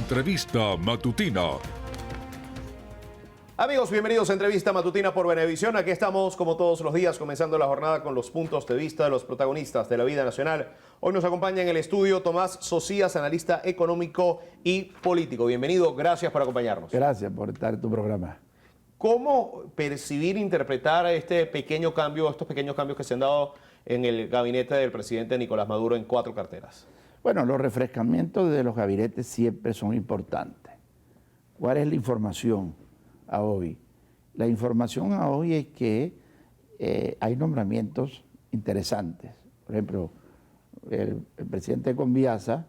Entrevista Matutina. Amigos, bienvenidos a Entrevista Matutina por Venevisión. Aquí estamos, como todos los días, comenzando la jornada con los puntos de vista de los protagonistas de la vida nacional. Hoy nos acompaña en el estudio Tomás Socias, analista económico y político. Bienvenido, gracias por acompañarnos. Gracias por estar en tu programa. ¿Cómo percibir e interpretar estos pequeños cambios que se han dado en el gabinete del presidente Nicolás Maduro en 4 carteras? Bueno, los refrescamientos de los gabinetes siempre son importantes. ¿Cuál es la información a hoy? La información a hoy es que hay nombramientos interesantes. Por ejemplo, el presidente Conviasa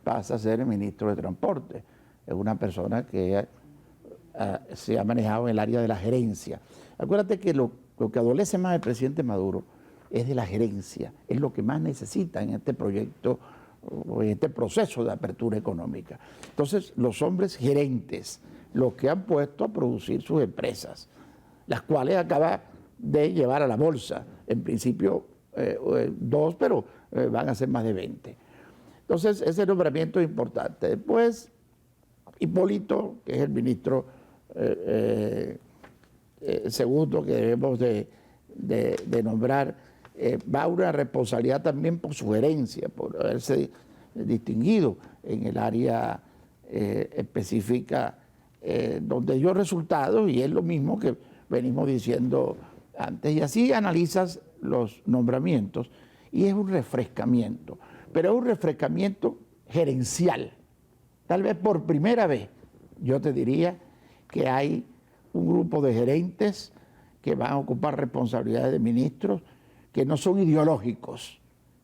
pasa a ser el ministro de Transporte. Es una persona que se ha manejado en el área de la gerencia. Acuérdate que lo que adolece más el presidente Maduro es de la gerencia, es lo que más necesita en este proyecto o en este proceso de apertura económica. Entonces, los hombres gerentes, los que han puesto a producir sus empresas, las cuales acaba de llevar a la bolsa, en principio 2, pero van a ser más de 20. Entonces, ese nombramiento es importante. Después, Hipólito, que es el ministro segundo que debemos de nombrar, va a una responsabilidad también por su gerencia, por haberse distinguido en el área específica donde dio resultados, y es lo mismo que venimos diciendo antes. Y así analizas los nombramientos y es un refrescamiento, pero es un refrescamiento gerencial. Tal vez por primera vez, yo te diría que hay un grupo de gerentes que van a ocupar responsabilidades de ministros que no son ideológicos,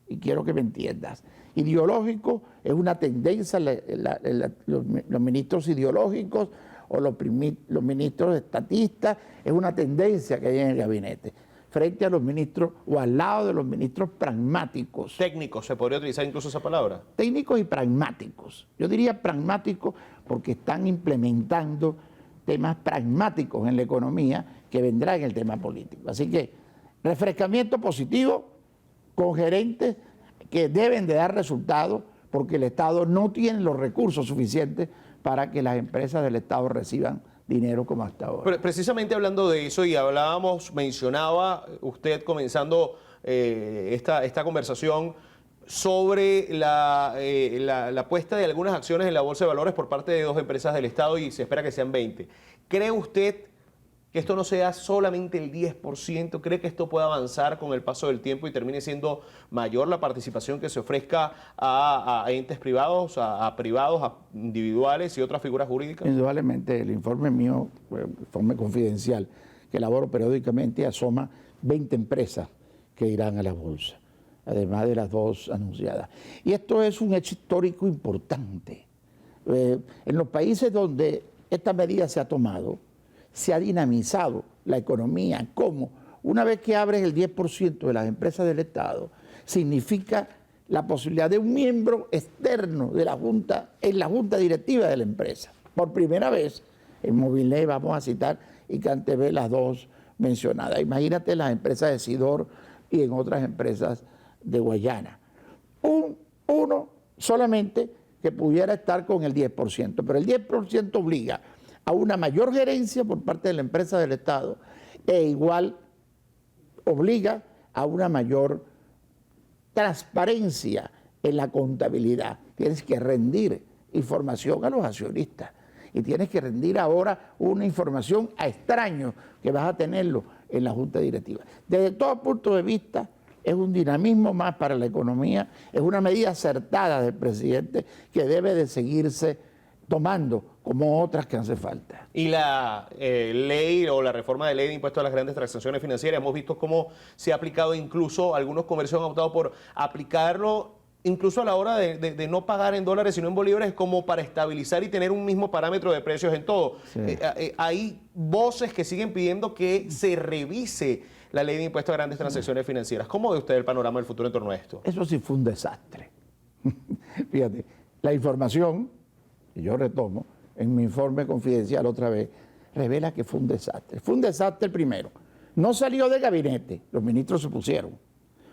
y quiero que me entiendas. Ideológico es una tendencia, los ministros ideológicos o los ministros estatistas, es una tendencia que hay en el gabinete, frente a los ministros o al lado de los ministros pragmáticos. Técnicos, ¿se podría utilizar incluso esa palabra? Técnicos y pragmáticos. Yo diría pragmáticos porque están implementando temas pragmáticos en la economía que vendrán en el tema político. Así que refrescamiento positivo con gerentes que deben de dar resultados porque el Estado no tiene los recursos suficientes para que las empresas del Estado reciban dinero como hasta ahora. Pero precisamente hablando de eso, y mencionaba usted comenzando esta conversación sobre la puesta de algunas acciones en la Bolsa de Valores por parte de 2 empresas del Estado, y se espera que sean 20. ¿Cree usted que esto no sea solamente el 10%? ¿Cree que esto pueda avanzar con el paso del tiempo y termine siendo mayor la participación que se ofrezca a entes privados, a privados, a individuales y otras figuras jurídicas? Indudablemente, el informe mío, informe confidencial, que elaboro periódicamente, asoma 20 empresas que irán a la bolsa, además de las 2 anunciadas. Y esto es un hecho histórico importante. En los países donde esta medida se ha tomado, se ha dinamizado la economía. ¿Cómo? Una vez que abres el 10% de las empresas del Estado, significa la posibilidad de un miembro externo de la Junta, en la Junta Directiva de la empresa. Por primera vez, en Movilnet, vamos a citar, y CanTV, las 2 mencionadas. Imagínate las empresas de Sidor y en otras empresas de Guayana. Uno solamente que pudiera estar con el 10%, pero el 10% obliga a una mayor gerencia por parte de la empresa del Estado e igual obliga a una mayor transparencia en la contabilidad. Tienes que rendir información a los accionistas y tienes que rendir ahora una información a extraños que vas a tenerlo en la Junta Directiva. Desde todo punto de vista, es un dinamismo más para la economía, es una medida acertada del presidente que debe de seguirse tomando como otras que hace falta. Y la ley o la reforma de ley de impuesto a las grandes transacciones financieras, hemos visto cómo se ha aplicado, incluso algunos comercios han optado por aplicarlo incluso a la hora de no pagar en dólares sino en bolívares, como para estabilizar y tener un mismo parámetro de precios en todo. Sí. Hay voces que siguen pidiendo que se revise la ley de impuesto a grandes transacciones financieras. ¿Cómo ve usted el panorama del futuro en torno a esto? Eso sí fue un desastre. Fíjate, la información, que yo retomo, en mi informe confidencial otra vez, revela que fue un desastre. Fue un desastre primero. No salió del gabinete, los ministros se pusieron,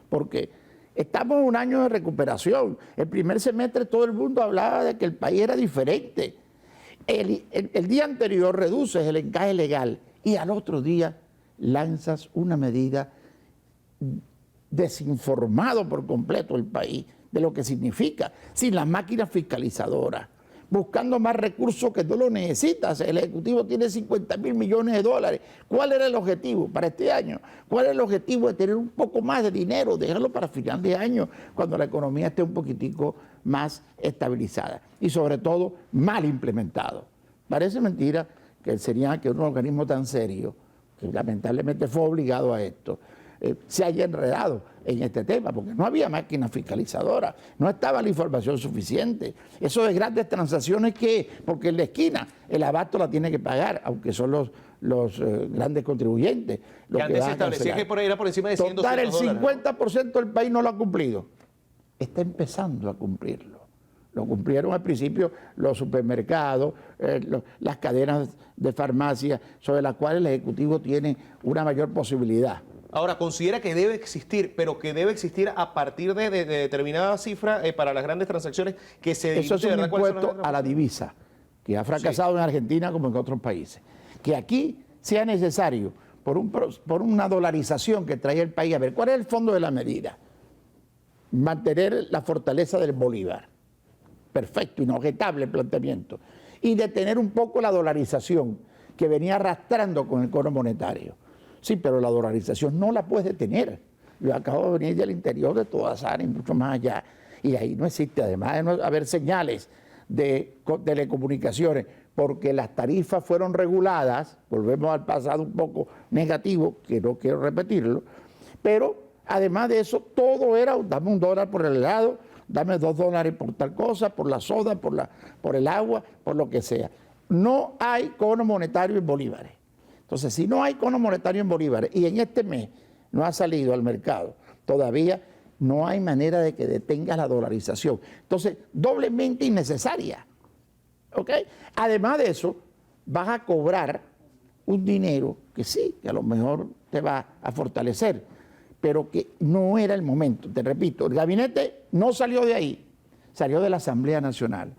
porque estamos en un año de recuperación. El primer semestre todo el mundo hablaba de que el país era diferente, El día anterior reduces el encaje legal y al otro día lanzas una medida desinformado por completo el país de lo que significa, sin las máquinas fiscalizadoras, buscando más recursos que no lo necesitas. El Ejecutivo tiene 50.000 millones de dólares. ¿Cuál era el objetivo para este año? ¿Cuál era el objetivo de tener un poco más de dinero, dejarlo para final de año, cuando la economía esté un poquitico más estabilizada? Y sobre todo, mal implementado. Parece mentira que sería que un organismo tan serio, que lamentablemente fue obligado a esto, se haya enredado en este tema, porque no había máquina fiscalizadora, no estaba la información suficiente. Eso de grandes transacciones, ¿qué? Porque en la esquina el abasto la tiene que pagar, aunque son los grandes contribuyentes. Que antes se establecía que era por encima de 100, Total, el 200 50% del país no lo ha cumplido. Está empezando a cumplirlo. Lo cumplieron al principio los supermercados, las cadenas de farmacia, sobre las cuales el Ejecutivo tiene una mayor posibilidad. Ahora, considera que debe existir, pero que debe existir a partir de determinada cifra para las grandes transacciones que se Eso es un ¿verdad? impuesto a la divisa, que ha fracasado en Argentina como en otros países. Que aquí sea necesario, por una dolarización que trae el país. A ver, ¿cuál es el fondo de la medida? Mantener la fortaleza del bolívar. Perfecto, inobjetable el planteamiento. Y detener un poco la dolarización que venía arrastrando con el cono monetario. Sí, pero la dolarización no la puedes detener. Yo acabo de venir del interior de toda Sahara y mucho más allá. Y ahí no existe, además de no haber señales de telecomunicaciones, porque las tarifas fueron reguladas, volvemos al pasado un poco negativo, que no quiero repetirlo, pero además de eso, todo era, dame $1 por el helado, dame $2 por tal cosa, por la soda, por el agua, por lo que sea. No hay cono monetario en bolívares. Entonces, si no hay cono monetario en bolívares y en este mes no ha salido al mercado, todavía no hay manera de que detenga la dolarización. Entonces, doblemente innecesaria. ¿Ok? Además de eso, vas a cobrar un dinero que sí, que a lo mejor te va a fortalecer, pero que no era el momento. Te repito, el gabinete no salió de ahí, salió de la Asamblea Nacional,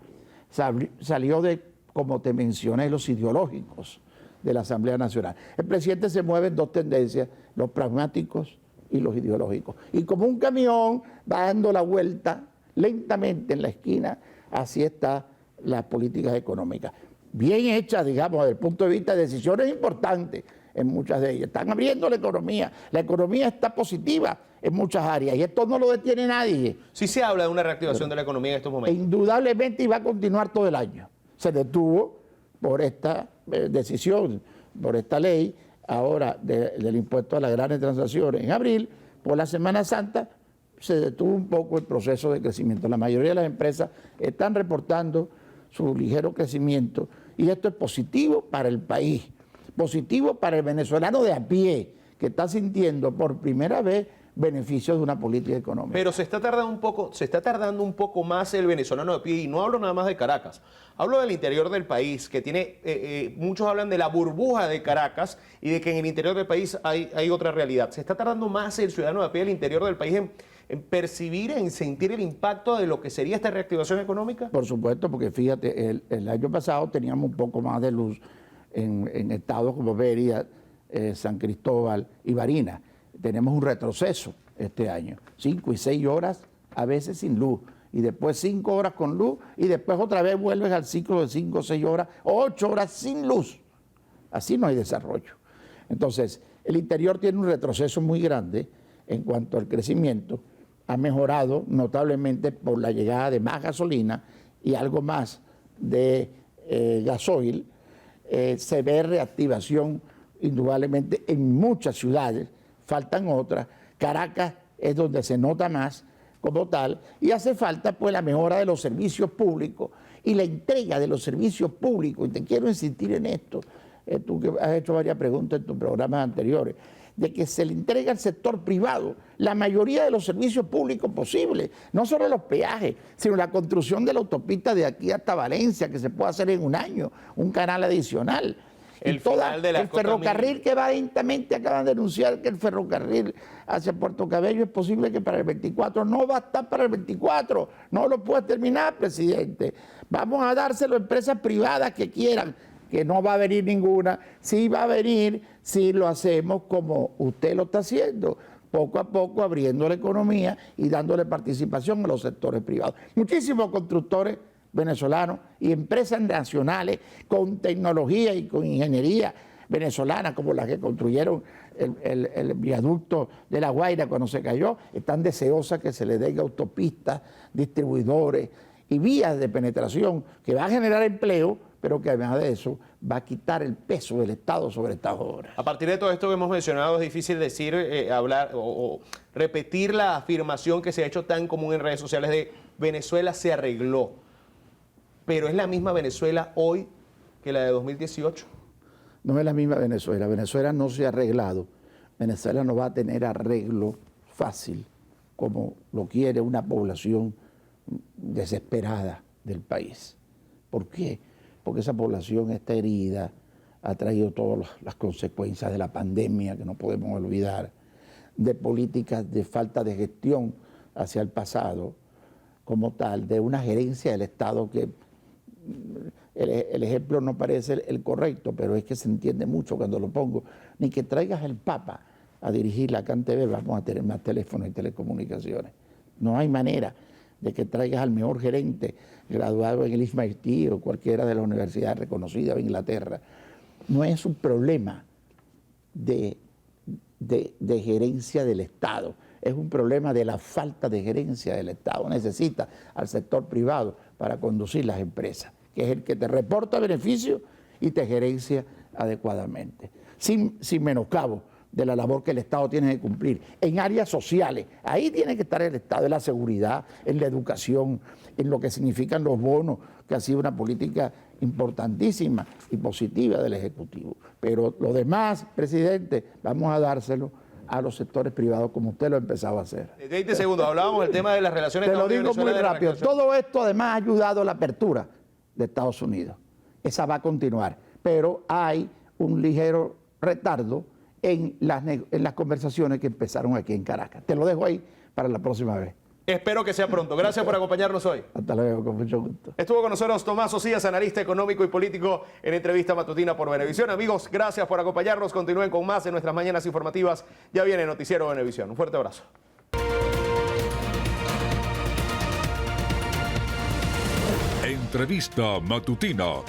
salió de, como te mencioné, los ideológicos de la Asamblea Nacional. El presidente se mueve en dos tendencias, los pragmáticos y los ideológicos. Y como un camión va dando la vuelta lentamente en la esquina, así está las políticas económicas. Bien hechas, digamos, desde el punto de vista de decisiones importantes en muchas de ellas. Están abriendo la economía está positiva en muchas áreas y esto no lo detiene nadie. Sí se habla de una reactivación de la economía en estos momentos. Indudablemente, y va a continuar todo el año. Se detuvo por esta decisión, por esta ley, ahora del impuesto a las grandes transacciones en abril. Por la Semana Santa se detuvo un poco el proceso de crecimiento. La mayoría de las empresas están reportando su ligero crecimiento y esto es positivo para el país, positivo para el venezolano de a pie, que está sintiendo por primera vez beneficios de una política económica. Pero se está tardando un poco más el venezolano de a pie, y no hablo nada más de Caracas, hablo del interior del país, que tiene, muchos hablan de la burbuja de Caracas y de que en el interior del país hay otra realidad. ¿Se está tardando más el ciudadano de a pie del interior del país en percibir, en sentir el impacto de lo que sería esta reactivación económica? Por supuesto, porque fíjate, el año pasado teníamos un poco más de luz en estados como Mérida, San Cristóbal y Barinas. Tenemos un retroceso este año, 5 y 6 horas a veces sin luz, y después 5 horas con luz, y después otra vez vuelves al ciclo de 5 o 6 horas, 8 horas sin luz. Así no hay desarrollo. Entonces, el interior tiene un retroceso muy grande en cuanto al crecimiento. Ha mejorado notablemente por la llegada de más gasolina y algo más de gasoil. Se ve reactivación indudablemente en muchas ciudades, faltan otras. Caracas es donde se nota más como tal, y hace falta pues la mejora de los servicios públicos y la entrega de los servicios públicos. Y te quiero insistir en esto, tú que has hecho varias preguntas en tus programas anteriores, de que se le entrega al sector privado la mayoría de los servicios públicos posibles, no solo los peajes, sino la construcción de la autopista de aquí hasta Valencia, que se puede hacer en un año, un canal adicional. el y toda, final de las el cotas ferrocarril mínimas. que va lentamente, acaban de anunciar que el ferrocarril hacia Puerto Cabello es posible que para el 24, no va a estar para el 24, no lo puede terminar, presidente. Vamos a dárselo a empresas privadas que quieran, que no va a venir ninguna, sí va a venir si lo hacemos como usted lo está haciendo, poco a poco abriendo la economía y dándole participación a los sectores privados. Muchísimos constructores venezolanos y empresas nacionales con tecnología y con ingeniería venezolana, como las que construyeron el viaducto de La Guaira cuando se cayó, están deseosas que se les den autopistas, distribuidores y vías de penetración que va a generar empleo, pero que además de eso va a quitar el peso del Estado sobre estas obras. A partir de todo esto que hemos mencionado, es difícil decir, hablar o repetir la afirmación que se ha hecho tan común en redes sociales de Venezuela se arregló. Pero es la misma Venezuela hoy que la de 2018. No es la misma Venezuela. Venezuela no se ha arreglado. Venezuela no va a tener arreglo fácil como lo quiere una población desesperada del país. ¿Por qué? Porque esa población está herida, ha traído todas las consecuencias de la pandemia que no podemos olvidar, de políticas de falta de gestión hacia el pasado como tal, de una gerencia del Estado que el ejemplo no parece el correcto, pero es que se entiende mucho cuando lo pongo. Ni que traigas al Papa a dirigir la CanTV, vamos a tener más teléfonos y telecomunicaciones. No hay manera de que traigas al mejor gerente graduado en el MIT o cualquiera de las universidades reconocidas de Inglaterra. No es un problema de gerencia del Estado, es un problema de la falta de gerencia del Estado. Necesita al sector privado para conducir las empresas, que es el que te reporta beneficios y te gerencia adecuadamente, sin menoscabo de la labor que el Estado tiene que cumplir en áreas sociales. Ahí tiene que estar el Estado, en la seguridad, en la educación, en lo que significan los bonos, que ha sido una política importantísima y positiva del Ejecutivo. Pero lo demás, presidente, vamos a dárselo a los sectores privados como usted lo ha empezado a hacer. 20 segundos, hablábamos del tema de las relaciones Te lo Estados digo muy Unidos-Venezuela, de la rápido. relación. Todo esto además ha ayudado a la apertura de Estados Unidos. Esa va a continuar, pero hay un ligero retardo en las conversaciones que empezaron aquí en Caracas. Te lo dejo ahí para la próxima vez. Espero que sea pronto. Gracias por acompañarnos hoy. Hasta luego, con mucho gusto. Estuvo con nosotros Tomás Ocías, analista económico y político, en entrevista matutina por Venevisión. Amigos, gracias por acompañarnos. Continúen con más de nuestras mañanas informativas. Ya viene Noticiero Venevisión. Un fuerte abrazo. Entrevista matutina